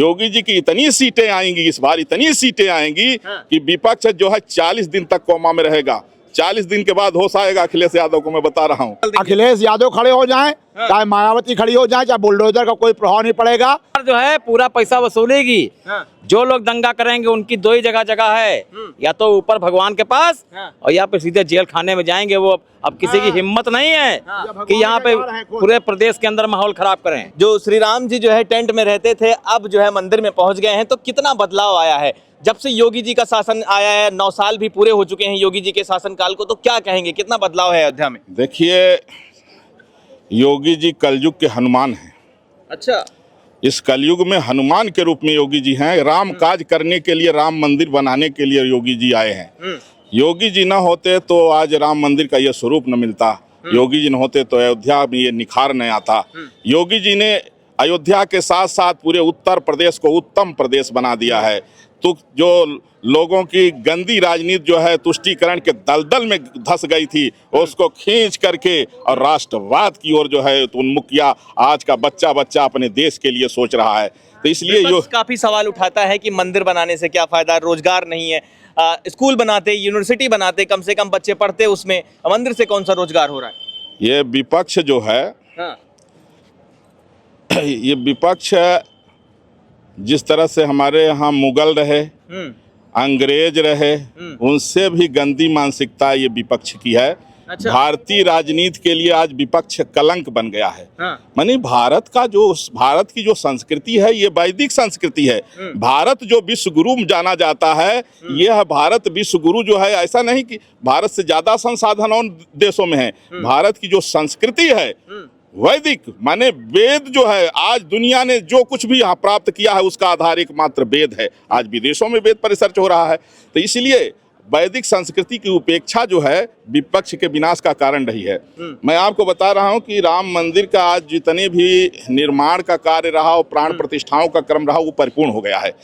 योगी जी की इतनी सीटें आएंगी इस बार, इतनी सीटें आएंगी कि विपक्ष जो है 40 दिन तक कोमा में रहेगा। 40 दिन के बाद होश आएगा अखिलेश यादव को, मैं बता रहा हूँ। अखिलेश यादव खड़े हो जाएं, चाहे मायावती खड़ी हो जाए, चाहे बुलडोजर का कोई प्रभाव नहीं पड़ेगा। जो है पूरा पैसा वसूलेगी। जो लोग दंगा करेंगे उनकी दो ही जगह है, या तो ऊपर भगवान के पास और या फिर सीधे जेल खाने में जाएंगे। वो अब किसी की हिम्मत नहीं है कि यहाँ पे पूरे प्रदेश के अंदर माहौल खराब करें। जो श्री राम जी जो है टेंट में रहते थे, अब जो है मंदिर में पहुंच गए हैं। तो कितना बदलाव आया है जब से योगी जी का शासन आया है? 9 साल भी पूरे हो चुके हैं योगी जी के शासनकाल को, तो क्या कहेंगे, कितना बदलाव है अयोध्या में? देखिए, योगी जी कलयुग के हनुमान हैं। अच्छा, इस कलयुग में हनुमान के रूप में योगी जी हैं। राम काज करने के लिए, राम मंदिर बनाने के लिए योगी जी आए हैं। योगी जी न होते तो आज राम मंदिर का ये स्वरूप न मिलता। योगी जी न होते तो अयोध्या में ये निखार न आता। योगी जी ने अयोध्या के साथ साथ पूरे उत्तर प्रदेश को उत्तम प्रदेश बना दिया है। तो जो लोगों की गंदी राजनीति जो है तुष्टीकरण के दलदल में धंस गई थी, उसको खींच करके और राष्ट्रवाद की ओर जो है तो उन्मुख किया। आज का बच्चा अपने देश के लिए सोच रहा है। तो इसलिए काफी सवाल उठाता है कि मंदिर बनाने से क्या फायदा, रोजगार नहीं है। स्कूल बनाते, यूनिवर्सिटी बनाते, कम से कम बच्चे पढ़ते उसमें, मंदिर से कौन सा रोजगार हो रहा है? ये विपक्ष जो है, ये विपक्ष जिस तरह से हमारे यहाँ मुगल रहे, अंग्रेज रहे, उनसे भी गंदी मानसिकता ये विपक्ष की है। अच्छा। भारतीय राजनीति के लिए आज विपक्ष कलंक बन गया है। माने भारत की जो संस्कृति है ये वैदिक संस्कृति है। भारत जो विश्व गुरु जाना जाता है, यह भारत विश्व गुरु जो है, ऐसा नहीं कि भारत से ज्यादा संसाधन और देशों में है। भारत की जो संस्कृति है वैदिक, माने वेद जो है, आज दुनिया ने जो कुछ भी यहाँ प्राप्त किया है उसका आधार एकमात्र वेद है। आज विदेशों में वेद पर रिसर्च हो रहा है। तो इसलिए वैदिक संस्कृति की उपेक्षा जो है विपक्ष के विनाश का कारण रही है। मैं आपको बता रहा हूँ कि राम मंदिर का आज जितने भी निर्माण का कार्य रहा और प्राण प्रतिष्ठाओं का क्रम रहा, वो परिपूर्ण हो गया है।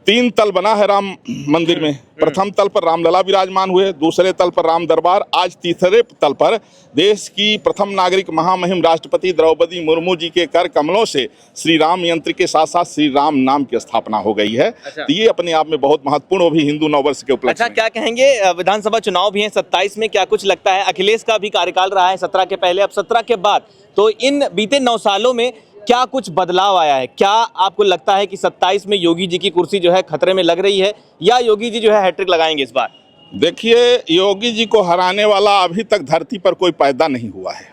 3 तल बना है राम मंदिर में। प्रथम तल पर रामलला विराजमान हुए, दूसरे तल पर राम दरबार, आज तीसरे तल पर देश की प्रथम नागरिक महामहिम राष्ट्रपति द्रौपदी मुर्मू जी के कर कमलों से श्री राम यंत्र के साथ साथ श्री राम नाम की स्थापना हो गई है। अच्छा। तो ये अपने आप में बहुत महत्वपूर्ण, वो भी हिंदू नववर्ष के उपलक्ष्य अच्छा, क्या कहेंगे, विधानसभा चुनाव भी है 27 में, क्या कुछ लगता है? अखिलेश का भी कार्यकाल रहा है 17 के पहले, अब 17 के बाद, तो इन बीते 9 सालों में क्या कुछ बदलाव आया है? क्या आपको लगता है कि 27 में योगी जी की कुर्सी जो है खतरे में लग रही है, या योगी जी जो है हैट्रिक लगाएंगे इस बार? देखिए, योगी जी को हराने वाला अभी तक धरती पर कोई पैदा नहीं हुआ है।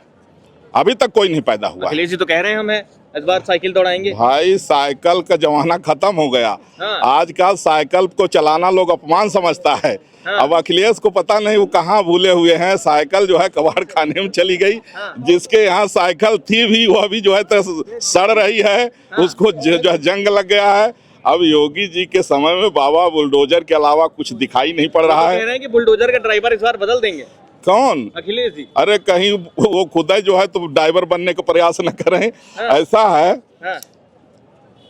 अभी तक कोई नहीं पैदा हुआ। अखिलेश जी तो कह रहे हैं हमें इस बार साइकिल दौड़ाएंगे। भाई, साइकिल का जमाना खत्म हो गया। आजकल साइकिल को चलाना लोग अपमान समझता है। अब अखिलेश को पता नहीं वो कहाँ भूले हुए हैं। साइकिल जो है कबाड़ खाने में चली गई। जिसके यहाँ साइकिल थी भी वो अभी जो है तो सड़ रही है, उसको जो जंग लग गया है। अब योगी जी के समय में बाबा बुलडोजर के अलावा कुछ दिखाई नहीं पड़ रहा है। कह रहे हैं कि बुलडोजर का ड्राइवर इस बार बदल देंगे। कौन? अखिलेश जी। अरे कहीं वो खुद जो है तो ड्राइवर बनने का प्रयास न करें। ऐसा है,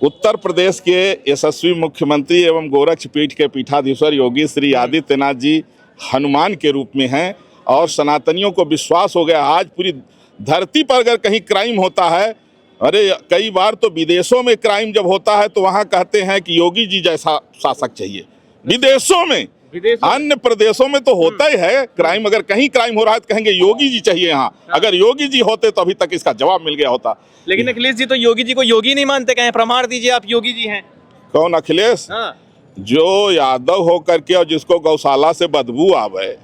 उत्तर प्रदेश के यशस्वी मुख्यमंत्री एवं गोरक्ष पीठ के पीठाधीश्वर योगी श्री आदित्यनाथ जी हनुमान के रूप में हैं और सनातनियों को विश्वास हो गया। आज पूरी धरती पर अगर कहीं क्राइम होता है, अरे कई बार तो विदेशों में क्राइम जब होता है तो वहाँ कहते हैं कि योगी जी जैसा शासक चाहिए। विदेशों में, अन्य प्रदेशों में तो होता ही है क्राइम। अगर कहीं क्राइम हो रहा है तो कहेंगे योगी जी चाहिए यहाँ। अगर योगी जी होते तो अभी तक इसका जवाब मिल गया होता। लेकिन अखिलेश जी तो योगी जी को योगी नहीं मानते, कहें प्रमाण दीजिए आप योगी जी हैं। कौन? अखिलेश? जो यादव होकर के और जिसको गौशाला से बदबू आवे,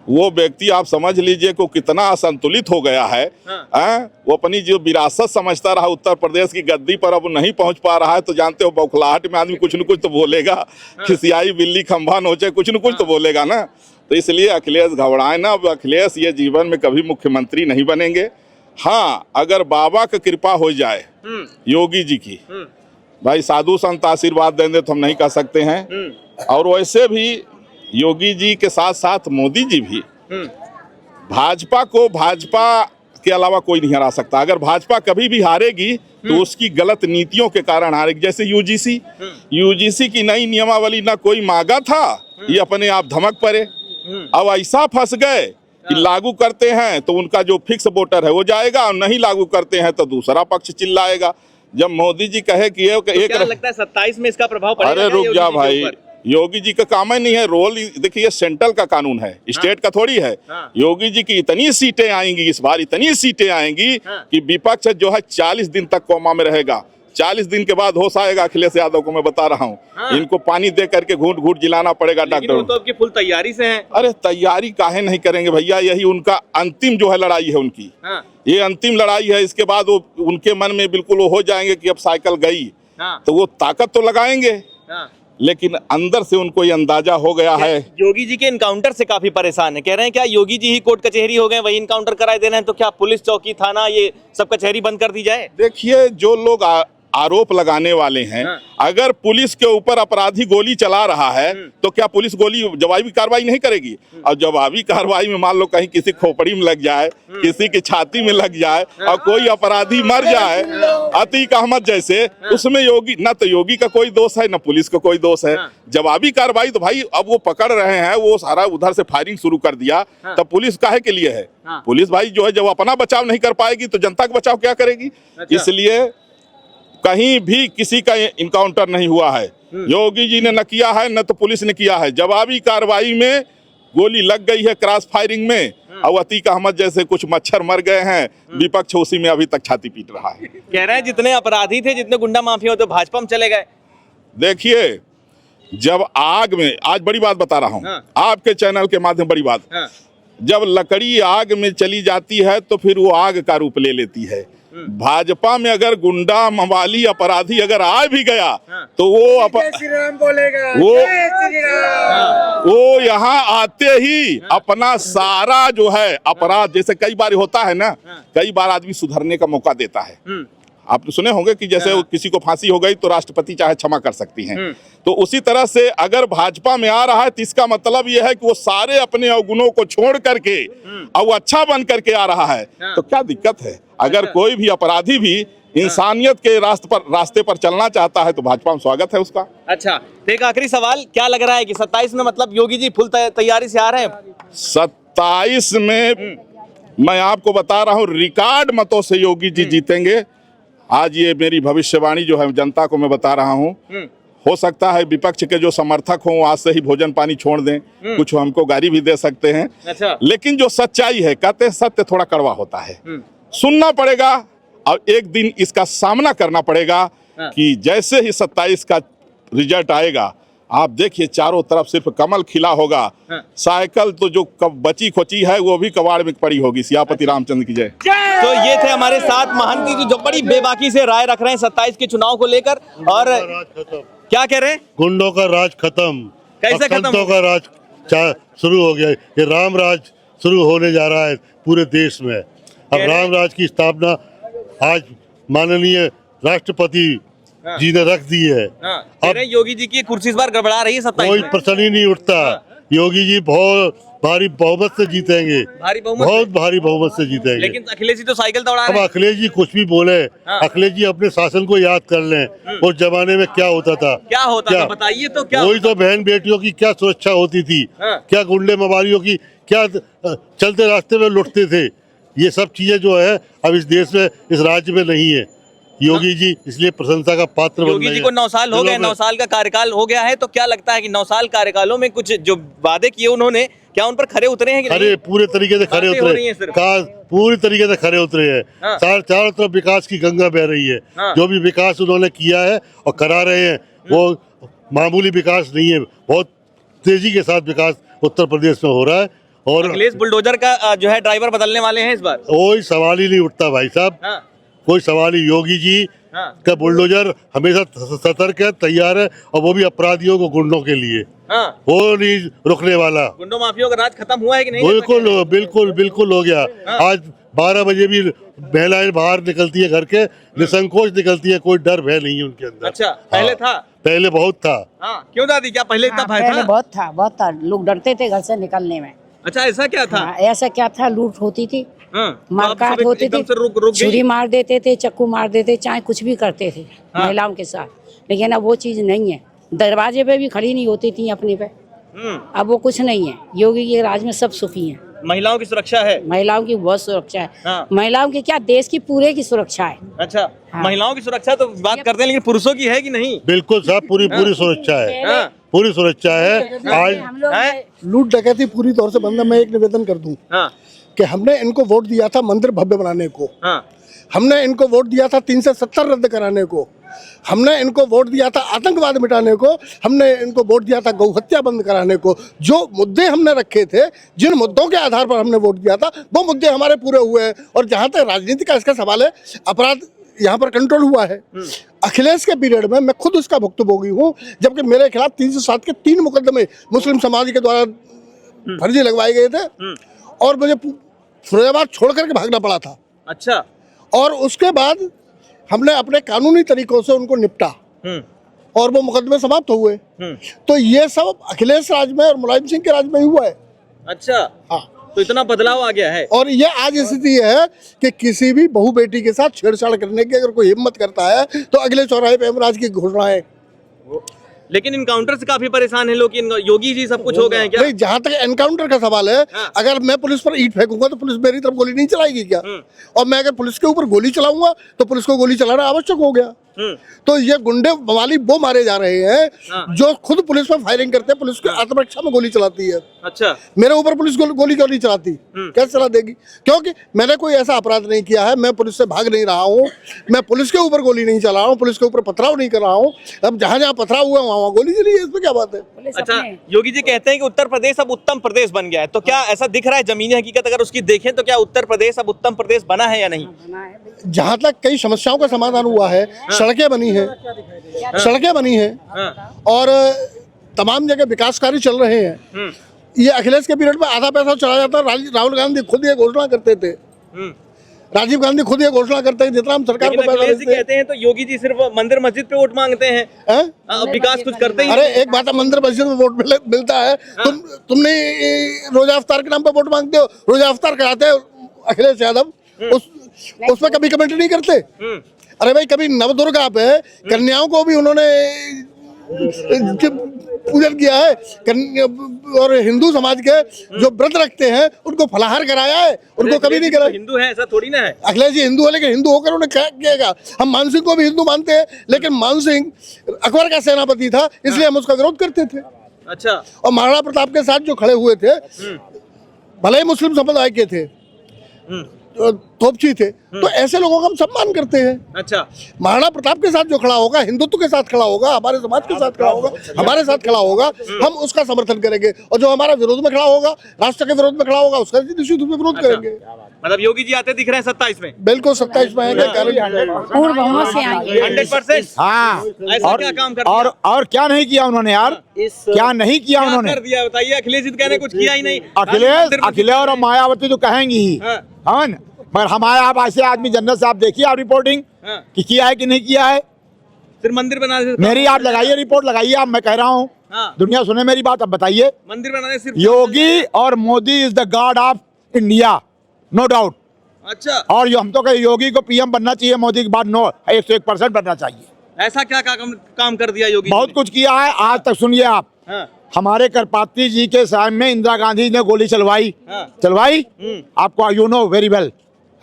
वो व्यक्ति आप समझ लीजिए को कितना असंतुलित हो गया है। वो अपनी जो विरासत समझता रहा उत्तर प्रदेश की गद्दी पर, अब नहीं पहुंच पा रहा है। तो जानते हो बौखलाहट में आदमी कुछ न कुछ तो बोलेगा। खिसियाई बिल्ली खंभा नोचे, कुछ न कुछ तो बोलेगा ना। तो इसलिए अखिलेश घबराए ना। अब अखिलेश ये जीवन में कभी मुख्यमंत्री नहीं बनेंगे। हाँ, अगर बाबा की कृपा हो जाए योगी जी की, भाई साधु संत आशीर्वाद देंगे तो हम नहीं कह सकते हैं। और वैसे भी योगी जी के साथ साथ मोदी जी भी, भाजपा के अलावा कोई नहीं हरा सकता। अगर भाजपा कभी भी हारेगी तो उसकी गलत नीतियों के कारण हारेगी। जैसे यूजीसी की नई नियमावली ना कोई मांगा था, ये अपने आप धमक पड़े। अब ऐसा फंस गए कि लागू करते हैं तो उनका जो फिक्स वोटर है वो जाएगा, और नहीं लागू करते हैं तो दूसरा पक्ष चिल्लाएगा। जब मोदी जी कहे कि तो क्या लगता है 27 में इसका प्रभाव पड़ेगा? अरे क्या रुक योगी जा जी के भाई, ऊपर? योगी जी का काम ही नहीं है। रोल देखिए, ये सेंट्रल का कानून है, स्टेट का थोड़ी है। योगी जी की इतनी सीटें आएंगी इस बार, इतनी सीटें आएंगी कि विपक्ष जो है 40 दिन तक कोमा में रहेगा। 40 दिन के बाद होश आएगा अखिलेश यादव को, मैं बता रहा हूँ। इनको पानी दे करके घूंट घूंट जिलाना पड़ेगा लेकिन वो डॉक्टर। तो आपकी फुल तैयारी से है। अरे तैयारी काहे नहीं करेंगे भैया, यही उनका अंतिम जो है लड़ाई है उनकी। ये अंतिम लड़ाई है। इसके बाद वो उनके मन में बिल्कुल वो हो जाएंगे कि अब साइकिल गई, तो वो ताकत तो लगाएंगे, लेकिन अंदर से उनको ये अंदाजा हो गया है। योगी जी के इनकाउंटर से काफी परेशान है, कह रहे हैं क्या योगी जी ही कोर्ट कचहरी हो गए, वही इनकाउंटर कराए दे रहे हैं, तो क्या पुलिस चौकी थाना ये सब कचहरी बंद कर दी जाए? देखिए, जो लोग आरोप लगाने वाले हैं, अगर पुलिस के ऊपर अपराधी गोली चला रहा है तो क्या पुलिस गोली जवाबी कार्रवाई नहीं करेगी? और जवाबी कार्रवाई में मान लो कहीं किसी खोपड़ी में लग जाए, किसी की छाती में लग जाए और कोई अपराधी मर जाए अतीक अहमद जैसे, उसमें योगी ना तो योगी का कोई दोष है, ना पुलिस का कोई दोष है। जवाबी कार्रवाई तो भाई अब वो पकड़ रहे हैं, वो सारा उधर से फायरिंग शुरू कर दिया, तब पुलिस काहे के लिए है? पुलिस भाई जो है जब अपना बचाव नहीं कर पाएगी तो जनता का बचाव क्या करेगी? इसलिए कहीं भी किसी का इनकाउंटर नहीं हुआ है। योगी जी ने न किया है, न तो पुलिस ने किया है। जवाबी कार्रवाई में गोली लग गई है क्रॉस फायरिंग में, और अतीक अहमद जैसे कुछ मच्छर मर गए हैं, विपक्ष उसी में अभी तक छाती पीट रहा है। कह रहे हैं जितने अपराधी थे, जितने गुंडा माफिया होते भाजपा में चले गए। देखिए, जब आग में, आज बड़ी बात बता रहा हूँ आपके चैनल के माध्यम, बड़ी बात, जब लकड़ी आग में चली जाती है तो फिर वो आग का रूप ले लेती है। भाजपा में अगर गुंडा मवाली अपराधी अगर आ भी गया तो वो बोलेगा, वो यहाँ आते ही अपना सारा जो है अपराध, जैसे कई बार होता है ना, कई बार आदमी सुधरने का मौका देता है। आप सुने होंगे कि जैसे किसी को फांसी हो गई तो राष्ट्रपति चाहे क्षमा कर सकती हैं, तो उसी तरह से अगर भाजपा में आ रहा है तो इसका मतलब यह है कि वो सारे अपने अवगुणों को छोड़ करके और वो अच्छा बन करके आ रहा है। तो क्या दिक्कत है? अगर कोई भी अपराधी भी इंसानियत के रास्ते पर चलना चाहता है तो भाजपा में स्वागत है उसका। अच्छा, तो एक आखिरी सवाल, क्या लग रहा है कि 27 में मतलब योगी जी फुल तैयारी से आ रहे हैं? 27 में मैं आपको बता रहा हूँ रिकॉर्ड मतों से योगी जी जीतेंगे। आज ये मेरी भविष्यवाणी जो है जनता को मैं बता रहा हूँ। हो सकता है विपक्ष के जो समर्थक हों आज से ही भोजन पानी छोड़ दें, कुछ हमको गाली भी दे सकते हैं। अच्छा। लेकिन जो सच्चाई है, कहते हैं सत्य थोड़ा कड़वा होता है, सुनना पड़ेगा और एक दिन इसका सामना करना पड़ेगा कि जैसे ही 27 का रिजल्ट आएगा, आप देखिए चारों तरफ सिर्फ कमल खिला होगा। साइकिल तो जो बची खोची है वो भी कबाड़ में पड़ी होगी। सियापति रामचंद्र की जय। तो ये थे हमारे साथ महंत जी जो बड़ी बेबाकी से राय रख रहे हैं 27 के चुनाव को लेकर। और क्या कह रहे हैं? गुंडों का राज खत्म, कैसे खत्म? संतों का राज शुरू हो गया। ये राम राज शुरू होने जा रहा है पूरे देश में। अब राम राज की स्थापना आज माननीय राष्ट्रपति जी ने रख दी है। अब योगी जी की कुर्सी इस बार गड़बड़ा रही है 27 कोई में। प्रश्न ही नहीं उठता। योगी जी बहुत भारी बहुमत से जीतेंगे, बहुत भारी बहुमत से जीतेंगे। लेकिन अखिलेश जी तो साइकिल दौड़ा अब रहे हैं। अखिलेश जी कुछ भी बोले, अखिलेश जी अपने शासन को याद कर लें। उस जमाने में क्या होता था, क्या होता था बताइए तो। क्या वही तो बहन बेटियों की क्या सुरक्षा होती थी, क्या गुंडे मवालियों की क्या चलते रास्ते में लुटते थे। ये सब चीजें जो है अब इस देश में, इस राज्य में नहीं है। योगी जी इसलिए प्रशंसा का पात्र बन गए। योगी जी को 9 साल हो गए, 9 साल का कार्यकाल हो गया है, तो क्या लगता है कि 9 साल कार्यकालों में कुछ जो वादे किए उन्होंने, क्या उन पर खरे उतरे हैं कि नहीं? अरे पूरे तरीके से खरे उतरे, पूरी तरीके से खरे उतरे हैं। चारों तरफ विकास की गंगा बह रही है। जो भी विकास उन्होंने किया है और करा रहे हैं वो मामूली विकास नहीं है, बहुत तेजी के साथ विकास उत्तर प्रदेश में हो रहा है। और अखिलेश बुलडोजर का जो है ड्राइवर बदलने वाले हैं इस बार। कोई सवाल ही नहीं उठता भाई साहब, कोई सवाल ही। योगी जी का बुलडोजर हमेशा सतर्क है, तैयार है, और वो भी अपराधियों को, गुंडों के लिए। वो नहीं रुकने वाला। गुंडों माफियों का राज खत्म हुआ है कि नहीं? बिल्कुल बिल्कुल बिल्कुल हो गया। आज 12 बजे भी महिलाएं बाहर निकलती है घर के, निसंकोच निकलती है, कोई डर भय नहीं है उनके अंदर। अच्छा, पहले था? पहले बहुत था। क्यों दादी, क्या पहले इतना भय था? पहले बहुत था, लोग डरते थे घर से निकलने में। अच्छा, ऐसा क्या था? ऐसा क्या था, लूट होती थी, मारकाट होती थी, रुक छुरी मार देते थे, चक्कू मार देते, चाहे कुछ भी करते थे महिलाओं के साथ। लेकिन अब वो चीज नहीं है, दरवाजे पे भी खड़ी नहीं होती थी अपने पे। अब वो कुछ नहीं है। योगी के राज में सब सुखी हैं। महिलाओं की सुरक्षा है। महिलाओं की बहुत सुरक्षा है। हाँ। महिलाओं की क्या, देश की पूरे की सुरक्षा है। अच्छा, हाँ। महिलाओं की सुरक्षा तो बात करते हैं, लेकिन पुरुषों की है कि नहीं? बिल्कुल साहब, पूरी सुरक्षा है, हाँ। पूरी सुरक्षा है। आज हम लोग हैं? लूट डकैती पूरी तौर से बंद है। मैं एक निवेदन कर दूं हाँ, कि हमने इनको वोट दिया था मंदिर भव्य बनाने को, हाँ, हमने इनको वोट दिया था 3 से 70 रद्द कराने को, हमने इनको वोट दिया था आतंकवाद मिटाने को, हमने इनको वोट दिया था गौ हत्या बंद कराने को। जो मुद्दे हमने रखे थे, जिन मुद्दों के आधार पर हमने वोट दिया था, वो मुद्दे हमारे पूरे हुए हैं। और जहाँ तक राजनीति का इसका सवाल है, अपराध यहाँ पर कंट्रोल हुआ है। अखिलेश के पीरियड में मैं खुद उसका भुक्तभोगी हूँ, जबकि मेरे खिलाफ 307 के 3 मुकदमे मुस्लिम समाज के द्वारा फर्जी लगवाए गए थे और मुझे फिरोजाबाद छोड़ करके भागना पड़ा था। अच्छा, और उसके बाद हमने अपने कानूनी तरीकों से उनको निपटा और वो मुकदमे समाप्त हुए। तो ये सब अखिलेश राज में और मुलायम सिंह के राज में ही हुआ है। अच्छा, हाँ, तो इतना बदलाव आ गया है। और ये आज स्थिति है कि किसी भी बहू बेटी के साथ छेड़छाड़ करने की अगर कोई हिम्मत करता है तो अगले चौराहे पे यमराज की घोषणाएं। लेकिन इनकाउंटर से काफी परेशान है लोग कि योगी जी सब कुछ हो गए हैं क्या? भाई, जहाँ तक एनकाउंटर का सवाल है, हाँ। अगर मैं पुलिस पर ईंट फेंकूंगा तो पुलिस मेरी तरफ गोली नहीं चलाएगी क्या? और मैं अगर पुलिस के ऊपर गोली चलाऊंगा तो पुलिस को गोली चलाना आवश्यक हो गया। तो ये गुंडे बवाली वो मारे जा रहे हैं जो खुद पुलिस पर फायरिंग करते हैं, पुलिस की आत्मरक्षा में गोली चलाती है। अच्छा, मेरे ऊपर पुलिस गोली क्यों नहीं चलाती? कैसे चला देगी? क्योंकि मैंने कोई ऐसा अपराध नहीं किया है, मैं पुलिस से भाग नहीं रहा हूँ, मैं पुलिस के ऊपर गोली नहीं चला रहा हूँ, पुलिस के ऊपर पथराव नहीं कर रहा हूँ। अब जहाँ जहाँ पथराव हुआ वहाँ गोली चली है, इसमें क्या बात है? अच्छा, योगी जी कहते हैं कि उत्तर प्रदेश अब उत्तम प्रदेश बन गया है, तो क्या ऐसा दिख रहा है जमीनी हकीकत अगर उसकी देखें तो क्या उत्तर प्रदेश अब उत्तम प्रदेश बना है या नहीं? जहाँ तक कई समस्याओं का समाधान हुआ है, सड़कें बनी हैं, सड़कें बनी हैं और तमाम जगह विकास कार्य चल रहे हैं। ये अखिलेश के पीरियड में आधा पैसा चला जाता। राहुल गांधी खुद ये घोषणा करते थे, राजीव गांधी खुद ये घोषणा करते हैं जितना हम सरकार को पैसा अखिलेश जी देते कहते हैं तो योगी जी सिर्फ मंदिर मस्जिद पे वोट मांगते हैं, हैं। विकास कुछ करते ही अरे एक बात है, मंदिर मस्जिद में वोट मिलता है, तुमने रोजा अफ्तार के नाम पे वोट मांगते हो, रोजा अफ्तार कराते हैं अखिलेश यादव, उस पर कभी कमेंट नहीं करते। अरे भाई, कभी नवदुर्गा पे कन्याओं को भी उन्होंने पूजन किया है, और हिंदू समाज के जो व्रत रखते हैं उनको फलाहार कराया है, उनको कभी नहीं कराया। हिंदू है ऐसा थोड़ी ना है। अखिलेश जी हिंदू है, लेकिन हिंदू होकर उन्हें क्या किएगा? हम मान सिंह को भी हिंदू मानते हैं, लेकिन मान सिंह अकबर का सेनापति था, इसलिए हम उसका विरोध करते थे। अच्छा, और महाराणा प्रताप के साथ जो खड़े हुए थे, भले ही मुस्लिम समुदाय के थे, तोपची थे, तो ऐसे लोगों का हम सम्मान करते हैं। अच्छा, महाराणा प्रताप के साथ जो खड़ा होगा, हिंदुत्व के साथ खड़ा होगा, हमारे समाज के साथ खड़ा होगा, हमारे साथ खड़ा होगा, हम उसका समर्थन करेंगे। और जो हमारा विरोध में खड़ा होगा, राष्ट्र के विरोध में खड़ा होगा, उसका निश्चित रूप में विरोध करेंगे। मतलब योगी जी आते दिख रहे हैं 27 में? बिल्कुल 27 में आएंगे, पूर्ण बहुमत से आएंगे। 100%। हाँ। ऐसा क्या काम कर दिया? और क्या नहीं किया उन्होंने यार? क्या नहीं किया क्या उन्होंने? कर दिया बताइए? अखिलेश जी तो कह रहे हैं कुछ किया ही नहीं। अखिलेश और मायावती तो कहेंगी ही, हाँ। हाँ न? मगर हमारे आप ऐसे आदमी, जन्नत साहब देखिए आप रिपोर्टिंग हाँ। कि किया है कि नहीं किया है। सिर्फ मंदिर बनाने से मेरी आप लगाइए रिपोर्ट, लगाइए आप, मैं कह रहा हूँ। हाँ। दुनिया सुने मेरी बात, अब बताइए। मंदिर बनाने सिर्फ योगी और Modi is the god of India, no doubt. अच्छा, और हम तो कहे योगी को पीएम बनना चाहिए, मोदी के बाद नो 101% बनना चाहिए। ऐसा क्या काम कर दिया योगी बहुत जी कुछ किया है आज तक। सुनिए आप, ने? हाँ, हमारे करपात्री जी के सामने में इंदिरा गांधी ने गोली चलवाई, हाँ। चलवाई आपको, यू नो वेरी वेल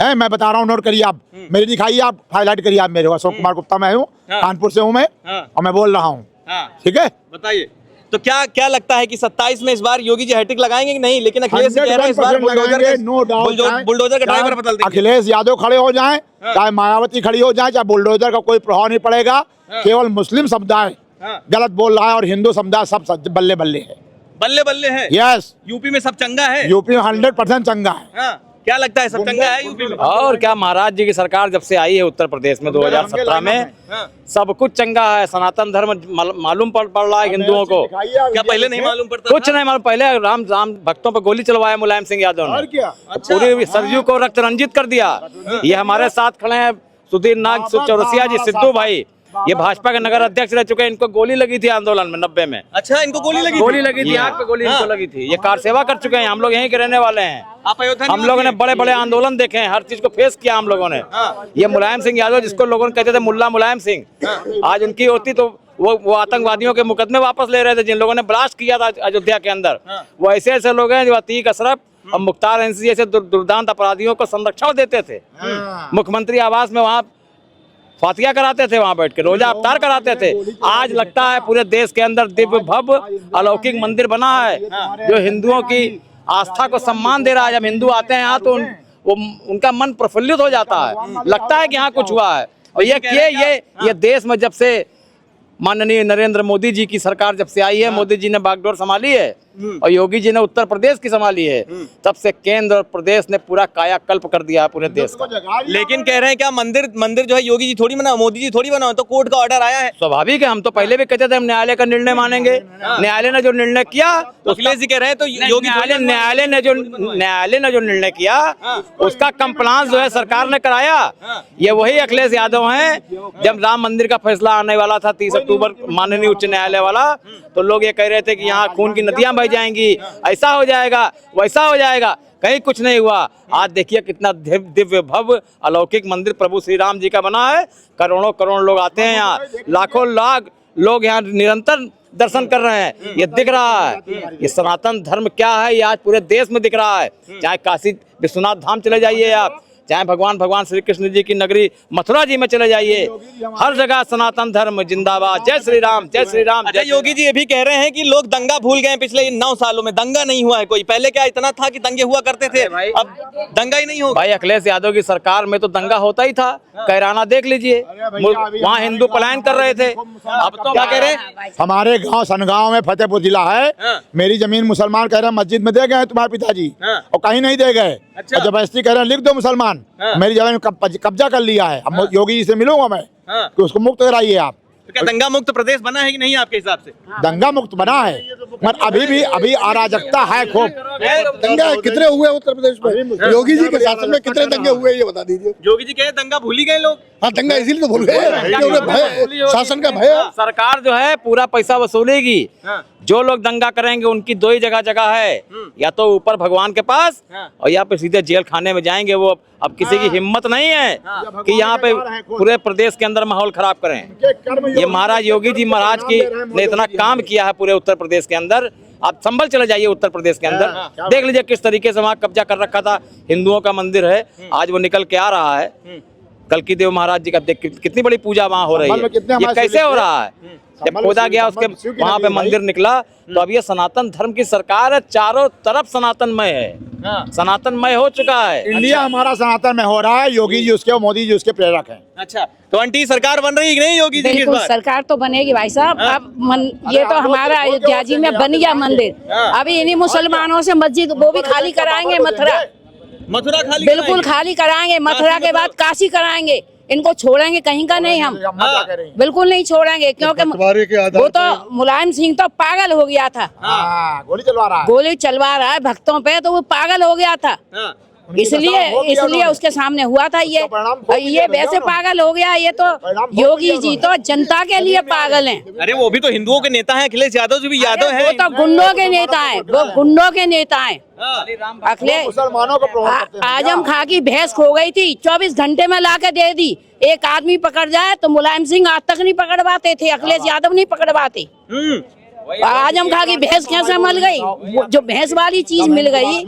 है, मैं बता रहा हूँ, नोट करिए आप, मेरी दिखाइए आप, हाईलाइट करिए आप मेरे को। अशोक कुमार गुप्ता मैं हूँ, हाँ। कानपुर से हूँ मैं, हाँ। और मैं बोल रहा हूँ, हाँ, ठीक है। बताइए तो क्या लगता है कि 27 में इस बार योगी जी हैट्रिक लगाएंगे कि नहीं? लेकिन अखिलेश जी कह रहे हैं इस बार 100% लगाएंगे, no doubt। बुलडोजर का ड्राइवर बदल देंगे। अखिलेश यादव खड़े हो जाएं, चाहे मायावती खड़ी हो जाए, चाहे बुलडोजर का कोई प्रभाव नहीं पड़ेगा। केवल मुस्लिम समुदाय गलत बोल रहा है और हिंदू समुदाय सब बल्ले बल्ले है, बल्ले बल्ले है। यस। यूपी में सब चंगा है। यूपी में 100% चंगा है। हाँ, क्या लगता है सब चंगा है यूपी में? और क्या, महाराज जी की सरकार जब से आई है उत्तर प्रदेश में 2017 में, सब कुछ चंगा है। सनातन धर्म मालूम पड़ रहा है हिंदुओं को। क्या पहले नहीं मालूम पड़ता? कुछ नहीं मालूम। पहले राम भक्तों पर गोली चलवाया मुलायम सिंह यादव ने, और क्या? पूरी सरयू को रक्त रंजित कर दिया। ये हमारे साथ खड़े हैं सुधीर नाग चौरसिया जी, सिद्धू भाई, ये भाजपा के नगर अध्यक्ष रह चुके हैं। इनको गोली लगी थी आंदोलन में 90 में। अच्छा, इनको गोली लगी थी, आग पे गोली इनको लगी थी। ये कार सेवा कर चुके हैं। हम लोग यहीं के रहने वाले हैं। आप अयोध्या हम लोगों ने बड़े बड़े आंदोलन देखे हैं, हर चीज को फेस किया हम लोगों ने। ये मुलायम सिंह यादव, जिसको लोगों ने कहते थे मुल्ला मुलायम सिंह, आज उनकी होती तो वो आतंकवादियों के मुकदमे वापस ले रहे थे जिन लोगों ने ब्लास्ट किया था अयोध्या के अंदर। वो ऐसे ऐसे लोग हैं जो अतीक अशरफ और मुख्तार अंसारी जैसे दुर्दांत अपराधियों को संरक्षण देते थे। मुख्यमंत्री आवास में वहाँ फातिया कराते थे, वहाँ बैठ के रोजा अवतार कराते थे। आज लगता है पूरे देश के अंदर दिव्य भव्य अलौकिक मंदिर बना है जो हिंदुओं की आस्था को सम्मान दे रहा है। जब हिंदू आते हैं यहाँ तो उनका मन प्रफुल्लित हो जाता है, लगता है कि यहाँ कुछ हुआ है। और ये देश में जब से माननीय नरेंद्र मोदी जी की सरकार जब से आई है, मोदी जी ने बागडोर संभाली है और योगी जी ने उत्तर प्रदेश की संभाली है, तब से केंद्र और प्रदेश ने पूरा कायाकल्प कर दिया है पूरे देश का। लेकिन कह रहे हैं क्या मंदिर जो है योगी जी थोड़ी बना, मोदी जी थोड़ी बना, तो कोर्ट का ऑर्डर आया है। स्वाभाविक है, हम तो पहले भी कहते थे हम न्यायालय का निर्णय मानेंगे। न्यायालय ने जो निर्णय किया, अखिलेश जी कह रहे हैं तो योगी न्यायालय ने जो निर्णय किया उसका कंप्लांस जो है सरकार ने कराया। ये वही अखिलेश यादव हैं, जब राम मंदिर का फैसला आने वाला था 30 अक्टूबर माननीय उच्च न्यायालय वाला, तो लोग ये कह रहे थे कि यहाँ खून की नदियां बह जाएंगी, ऐसा हो जाएगा वैसा हो जाएगा, कहीं कुछ नहीं हुआ। आज देखिए कितना दिव्य भव्य अलौकिक मंदिर प्रभु श्री राम जी का बना है। करोड़ों करोड़ लोग आते हैं यहाँ, लाखों लाख लोग यहाँ निरंतर दर्शन कर रहे हैं। ये दिख रहा है, ये सनातन धर्म क्या है ये आज पूरे देश में दिख रहा है। चाहे काशी विश्वनाथ धाम चले जाइए आप, चाहे भगवान श्री कृष्ण जी की नगरी मथुरा जी में चले जाइए, हर जगह सनातन धर्म जिंदाबाद, जय श्री राम जय श्री राम। अच्छा, योगी जी ये भी कह रहे हैं कि लोग दंगा भूल गए, पिछले 9 सालों में दंगा नहीं हुआ है कोई। पहले क्या इतना था कि दंगे हुआ करते थे, अब दंगा ही नहीं होगा। भाई अखिलेश यादव की सरकार में तो दंगा होता ही था, कैराना देख लीजिए, वहाँ हिंदू पलायन कर रहे थे। अब तो क्या कह रहे हैं, हमारे गांव सनगांव में फतेहपुर जिला है, मेरी जमीन मुसलमान कह रहे हैं मस्जिद में दे गए तुम्हारे पिताजी, और कहीं नहीं दे गए। अच्छा। और जबरदस्ती कह रहे हैं लिख दो मुसलमान, मेरी जमीन कब्जा कर लिया है। अब योगी जी से मिलूंगा मैं कि उसको मुक्त कराइए आप। तो क्या दंगा मुक्त प्रदेश बना है कि नहीं आपके हिसाब से? दंगा मुक्त बना है, मगर अभी अराजकता है खूब। दंगे कितने हुए उत्तर प्रदेश में? योगी जी के शासन में कितने दंगे हुए ये बता दीजिए। योगी जी कहे दंगा भूल ही गए लोग। हाँ, दंगा इसीलिए तो भूल गए कि उन्हें भय, शासन का भय है। सरकार जो है पूरा पैसा वसूलेगी। जो लोग दंगा करेंगे उनकी 2 ही जगह है, या तो ऊपर भगवान के पास और या फिर सीधे जेल खाने में जाएंगे। वो अब किसी की हिम्मत नहीं है कि यहाँ पे पूरे प्रदेश के अंदर माहौल खराब करें। ये महाराज योगी जी महाराज की ने इतना काम किया है पूरे उत्तर प्रदेश के अंदर। आप संभल चले जाइए उत्तर प्रदेश के अंदर, देख लीजिए किस तरीके से वहाँ कब्जा कर रखा था। हिंदुओं का मंदिर है, आज वो निकल के आ रहा है। कल्की देव महाराज जी का देख कितनी बड़ी पूजा वहाँ हो रही है। ये कैसे हो रहा है? जब खोदा गया उसके वहाँ पे मंदिर निकला, तो अब ये सनातन धर्म की सरकार है, चारों तरफ सनातनमय है, सनातनमय हो चुका है। इंडिया हमारा सनातन में हो रहा है, योगी जी उसके और मोदी जी उसके प्रेरक हैं। अच्छा, तो आंटी सरकार बन रही है कि नहीं योगी जी की इस बिल्कुल बार? सरकार तो बनेगी भाई साहब। अब ये तो हमारा अयोध्या जी में बन गया मंदिर, अभी इन्हीं मुसलमानों से मस्जिद वो भी खाली कराएंगे, मथुरा खाली बिल्कुल खाली कराएंगे। मथुरा के बाद काशी कराएंगे। इनको छोड़ेंगे कहीं का नहीं, हम बिल्कुल नहीं छोड़ेंगे, क्योंकि वो तो मुलायम सिंह तो पागल हो गया था, गोली चलवा रहा है भक्तों पे, तो वो पागल हो गया था। इसलिए उसके सामने हुआ था ये वैसे पागल हो गया। ये तो योगी जी तो जनता के लिए पागल हैं। अरे वो भी तो हिंदुओं के नेता हैं, अखिलेश यादव जी भी यादव हैं। वो तो गुंडों के नेता हैं, वो गुंडों के नेता हैं। अखिलेश मुसलमानों को आजम खां की भैंस खो गई थी, 24 घंटे में लाके दे दी। एक आदमी पकड़ जाए तो मुलायम सिंह आज तक नहीं पकड़वाते थे, अखिलेश यादव नहीं पकड़वाते। आजम खां की भैंस कैसे मिल गई? जो भैंस वाली चीज मिल गई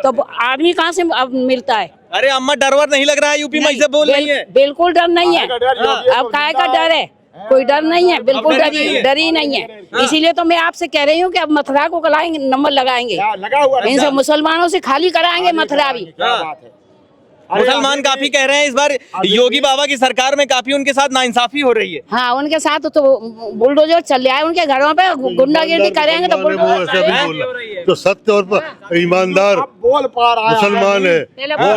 तो आदमी कहाँ से अब मिलता है? अरे अम्मा डर नहीं लग रहा है यूपी में ऐसे बोल रही है? बिल्कुल डर नहीं है। अब काय का डर है? कोई डर नहीं है, बिल्कुल डर ही नहीं है। इसीलिए तो मैं आपसे कह रही हूँ कि अब मथुरा को कलाएंगे, नंबर लगाएंगे, इनसे मुसलमानों से खाली कराएंगे मथुरा भी। मुसलमान काफी कह रहे हैं इस बार योगी बाबा की सरकार में काफी उनके साथ नाइंसाफी हो रही है। हाँ, उनके साथ तो बुलडोजर चल रहा है, उनके घरों पे गुंडागिर्दी करेंगे तो बुलडोजर। तो सत्य और ईमानदार बोल पा रहा है मुसलमान है,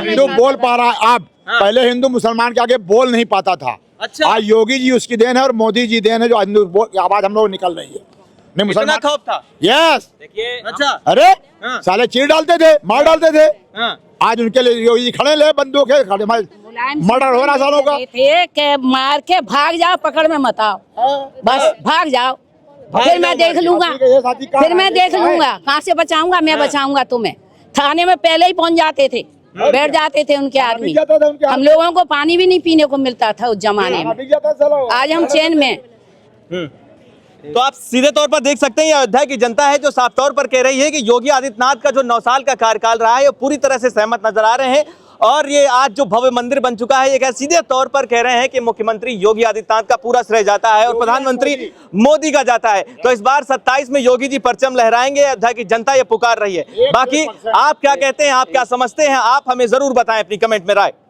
हिंदू बोल पा रहा है। अब पहले हिंदू मुसलमान के आगे बोल नहीं पाता था। अच्छा। आज योगी जी उसकी देन है और मोदी जी देन है, जो हिंदू आवाज हम लोग निकल रही है। नहीं मुसलमान खौफ था। यस, देखिए। अच्छा। अरे साले चीर डालते थे, मार डालते थे। आज उनके लिए योगी जी खड़े ले बंदूक है, मर्डर हो रहा सालों का। के मार के भाग जाओ, पकड़ में मत आओ, बस भाग जाओ, फिर मैं देख लूंगा, कहाँ से बचाऊंगा मैं, बचाऊंगा तुम्हें। थाने में पहले ही पहुंच जाते थे, बैठ जाते थे उनके आदमी। हम लोगों को पानी भी नहीं पीने को मिलता था उस जमाने में। आज हम चैन में। तो आप सीधे तौर पर देख सकते हैं ये अयोध्या की जनता है जो साफ तौर पर कह रही है कि योगी आदित्यनाथ का जो 9 साल का कार्यकाल रहा है वो पूरी तरह से सहमत नजर आ रहे हैं। और ये आज जो भव्य मंदिर बन चुका है, ये सीधे तौर पर कह रहे हैं कि मुख्यमंत्री योगी आदित्यनाथ का पूरा श्रेय जाता है और प्रधानमंत्री मोदी का जाता है। तो इस बार 27 में योगी जी परचम लहराएंगे, अयोध्या की जनता ये पुकार रही है। बाकी आप क्या कहते हैं, आप क्या समझते हैं, आप हमें जरूर बताएं अपनी कमेंट में राय।